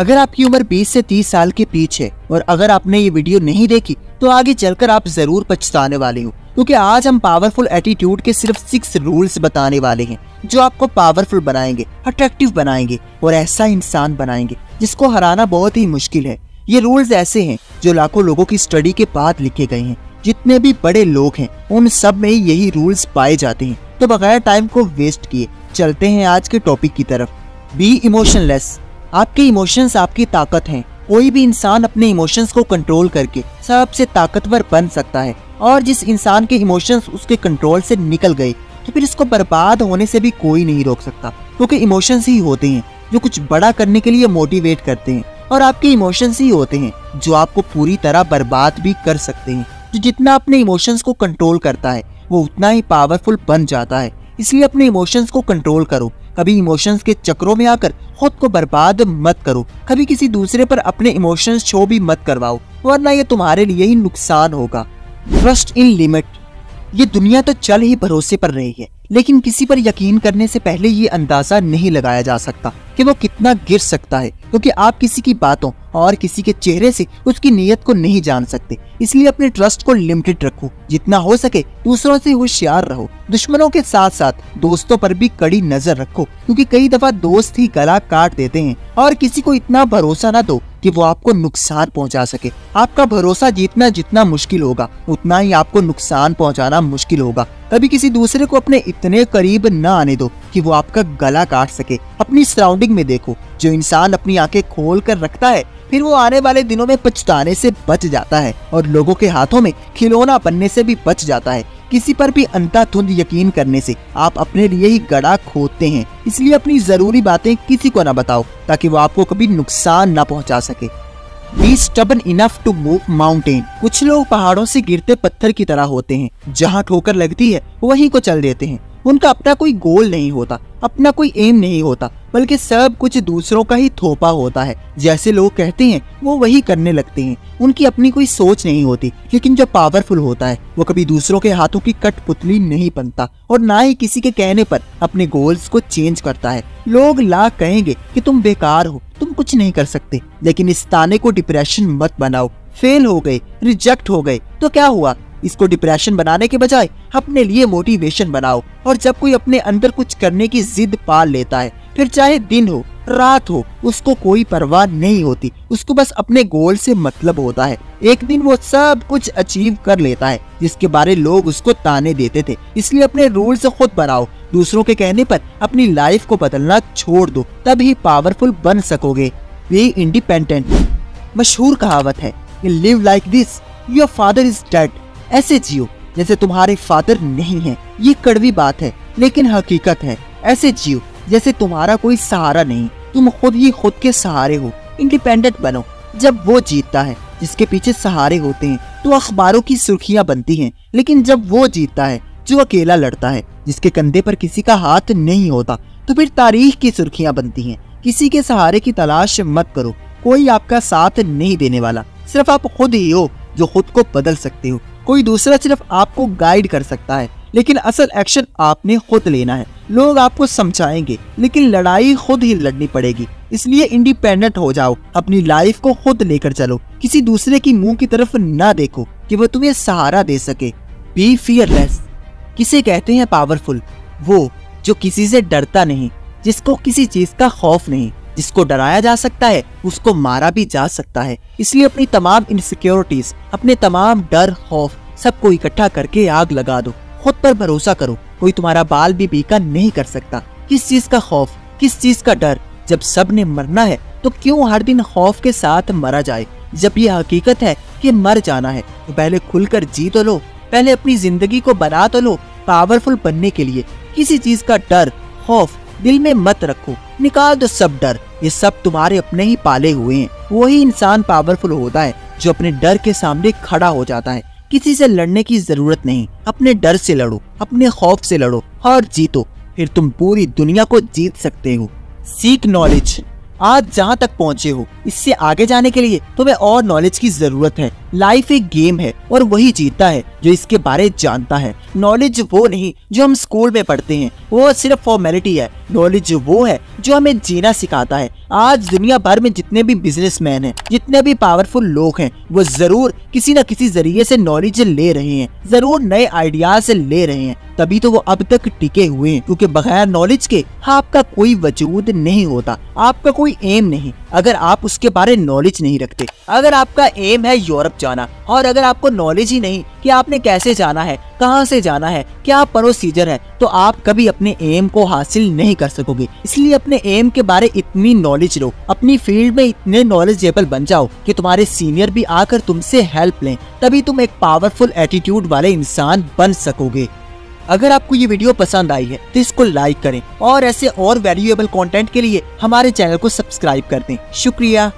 अगर आपकी उम्र 20 से 30 साल के बीच है और अगर आपने ये वीडियो नहीं देखी तो आगे चलकर आप जरूर पछताने वाले हो, क्योंकि आज हम पावरफुल एटीट्यूड के सिर्फ 6 रूल्स बताने वाले हैं जो आपको पावरफुल बनाएंगे, अट्रैक्टिव बनाएंगे और ऐसा इंसान बनाएंगे जिसको हराना बहुत ही मुश्किल है। ये रूल्स ऐसे हैं जो लाखों लोगों की स्टडी के बाद लिखे गए हैं। जितने भी बड़े लोग हैं उन सब में यही रूल्स पाए जाते हैं। तो बगैर टाइम को वेस्ट किए चलते हैं आज के टॉपिक की तरफ। Be emotionless. आपके इमोशंस आपकी ताकत हैं। कोई भी इंसान अपने इमोशंस को कंट्रोल करके सबसे ताकतवर बन सकता है, और जिस इंसान के इमोशंस उसके कंट्रोल से निकल गए तो फिर इसको बर्बाद होने से भी कोई नहीं रोक सकता, क्योंकि इमोशंस ही होते हैं जो कुछ बड़ा करने के लिए मोटिवेट करते हैं, और आपके इमोशंस ही होते हैं जो आपको पूरी तरह बर्बाद भी कर सकते हैं। जो जितना अपने इमोशंस को कंट्रोल करता है वो उतना ही पावरफुल बन जाता है। इसलिए अपने इमोशंस को कंट्रोल करो। कभी इमोशंस के चक्रों में आकर खुद को बर्बाद मत करो। कभी किसी दूसरे पर अपने इमोशंस शो भी मत करवाओ, वरना ये तुम्हारे लिए ही नुकसान होगा। Trust in limit. ये दुनिया तो चल ही भरोसे पर रही है, लेकिन किसी पर यकीन करने से पहले ये अंदाजा नहीं लगाया जा सकता कि वो कितना गिर सकता है, क्योंकि आप किसी की बातों और किसी के चेहरे से उसकी नीयत को नहीं जान सकते। इसलिए अपने ट्रस्ट को लिमिटेड रखो। जितना हो सके दूसरों से होशियार रहो। दुश्मनों के साथ साथ दोस्तों पर भी कड़ी नजर रखो, क्योंकि कई दफा दोस्त ही गला काट देते हैं। और किसी को इतना भरोसा ना दो कि वो आपको नुकसान पहुंचा सके। आपका भरोसा जीतना जितना मुश्किल होगा उतना ही आपको नुकसान पहुंचाना मुश्किल होगा। कभी किसी दूसरे को अपने इतने करीब न आने दो कि वो आपका गला काट सके। अपनी सराउंडिंग में देखो, जो इंसान अपनी आंखें खोल कर रखता है फिर वो आने वाले दिनों में पछताने से बच जाता है, और लोगों के हाथों में खिलौना बनने से भी बच जाता है। किसी पर भी अंधाधुंध यकीन करने से आप अपने लिए ही गड़ा खोदते हैं। इसलिए अपनी जरूरी बातें किसी को न बताओ ताकि वो आपको कभी नुकसान न पहुंचा सके। Be stubborn enough to move mountain। कुछ लोग पहाड़ों से गिरते पत्थर की तरह होते हैं, जहाँ ठोकर लगती है वहीं को चल देते हैं। उनका अपना कोई गोल नहीं होता, अपना कोई एम नहीं होता, बल्कि सब कुछ दूसरों का ही थोपा होता है। जैसे लोग कहते हैं वो वही करने लगते हैं। उनकी अपनी कोई सोच नहीं होती। लेकिन जो पावरफुल होता है वो कभी दूसरों के हाथों की कठपुतली नहीं बनता, और ना ही किसी के कहने पर अपने गोल्स को चेंज करता है। लोग लाख कहेंगे कि तुम बेकार हो, तुम कुछ नहीं कर सकते, लेकिन इस ताने को डिप्रेशन मत बनाओ। फेल हो गए, रिजेक्ट हो गए तो क्या हुआ? इसको डिप्रेशन बनाने के बजाय अपने लिए मोटिवेशन बनाओ। और जब कोई अपने अंदर कुछ करने की जिद पाल लेता है, फिर चाहे दिन हो रात हो, उसको कोई परवाह नहीं होती। उसको बस अपने गोल से मतलब होता है। एक दिन वो सब कुछ अचीव कर लेता है जिसके बारे लोग उसको ताने देते थे। इसलिए अपने रूल्स खुद बनाओ। दूसरों के कहने पर अपनी लाइफ को बदलना छोड़ दो, तभी पावरफुल बन सकोगे। Be independent. मशहूर कहावत है, live like this your father is dead. ऐसे जियो जैसे तुम्हारे फादर नहीं है। ये कड़वी बात है लेकिन हकीकत है। ऐसे जियो जैसे तुम्हारा कोई सहारा नहीं, तुम खुद ही खुद के सहारे हो। इंडिपेंडेंट बनो। जब वो जीतता है जिसके पीछे सहारे होते हैं तो अखबारों की सुर्खियां बनती हैं, लेकिन जब वो जीतता है जो अकेला लड़ता है, जिसके कंधे पर किसी का हाथ नहीं होता, तो फिर तारीख की सुर्खियां बनती हैं। किसी के सहारे की तलाश मत करो, कोई आपका साथ नहीं देने वाला। सिर्फ आप खुद ही हो जो खुद को बदल सकते हो। कोई दूसरा सिर्फ आपको गाइड कर सकता है, लेकिन असल एक्शन आपने खुद लेना है। लोग आपको समझाएंगे लेकिन लड़ाई खुद ही लड़नी पड़ेगी। इसलिए इंडिपेंडेंट हो जाओ। अपनी लाइफ को खुद लेकर चलो। किसी दूसरे की मुंह की तरफ ना देखो कि वो तुम्हें सहारा दे सके। Be fearless. किसे कहते हैं पावरफुल? वो जो किसी से डरता नहीं, जिसको किसी चीज का खौफ नहीं। जिसको डराया जा सकता है उसको मारा भी जा सकता है। इसलिए अपनी तमाम इनसिक्योरिटीज, अपने तमाम डर खौफ सबको इकट्ठा करके आग लगा दो। खुद पर भरोसा करो। कोई तुम्हारा बाल भी बीका नहीं कर सकता। किस चीज का खौफ, किस चीज का डर? जब सब ने मरना है तो क्यों हर दिन खौफ के साथ मरा जाए? जब ये हकीकत है कि मर जाना है तो पहले खुलकर जी तो लो, पहले अपनी जिंदगी को बना तो लो। पावरफुल बनने के लिए किसी चीज का डर खौफ दिल में मत रखो। निकाल दो सब डर। ये सब तुम्हारे अपने ही पाले हुए हैं। वही इंसान पावरफुल होता है जो अपने डर के सामने खड़ा हो जाता है। किसी से लड़ने की जरूरत नहीं। अपने डर से लड़ो, अपने खौफ से लड़ो और जीतो। फिर तुम पूरी दुनिया को जीत सकते हो। Seek knowledge. आज जहाँ तक पहुँचे हो इससे आगे जाने के लिए तुम्हें और नॉलेज की जरूरत है। लाइफ एक गेम है और वही जीतता है जो इसके बारे जानता है। नॉलेज वो नहीं जो हम स्कूल में पढ़ते हैं, वो सिर्फ फॉर्मेलिटी है। नॉलेज वो है जो हमें जीना सिखाता है। आज दुनिया भर में जितने भी बिजनेसमैन हैं, जितने भी पावरफुल लोग हैं, वो जरूर किसी न किसी जरिए से नॉलेज ले रहे हैं, जरूर नए आइडियाज ले रहे हैं, तभी तो वो अब तक टिके हुए हैं। क्योंकि बगैर नॉलेज के आपका कोई वजूद नहीं होता, आपका कोई एम नहीं अगर आप उसके बारे नॉलेज नहीं रखते। अगर आपका एम है यूरोप जाना और अगर आपको नॉलेज ही नहीं कि आपने कैसे जाना है, कहां से जाना है, क्या प्रोसीजर है, तो आप कभी अपने एम को हासिल नहीं कर सकोगे। इसलिए अपने एम के बारे इतनी नॉलेज लो, अपनी फील्ड में इतने नॉलेजेबल बन जाओ कि तुम्हारे सीनियर भी आकर तुमसे हेल्प लें, तभी तुम एक पावरफुल एटीट्यूड वाले इंसान बन सकोगे। अगर आपको ये वीडियो पसंद आई है तो इसको लाइक करें और ऐसे और वैल्यूएबल कंटेंट के लिए हमारे चैनल को सब्सक्राइब कर दें। शुक्रिया।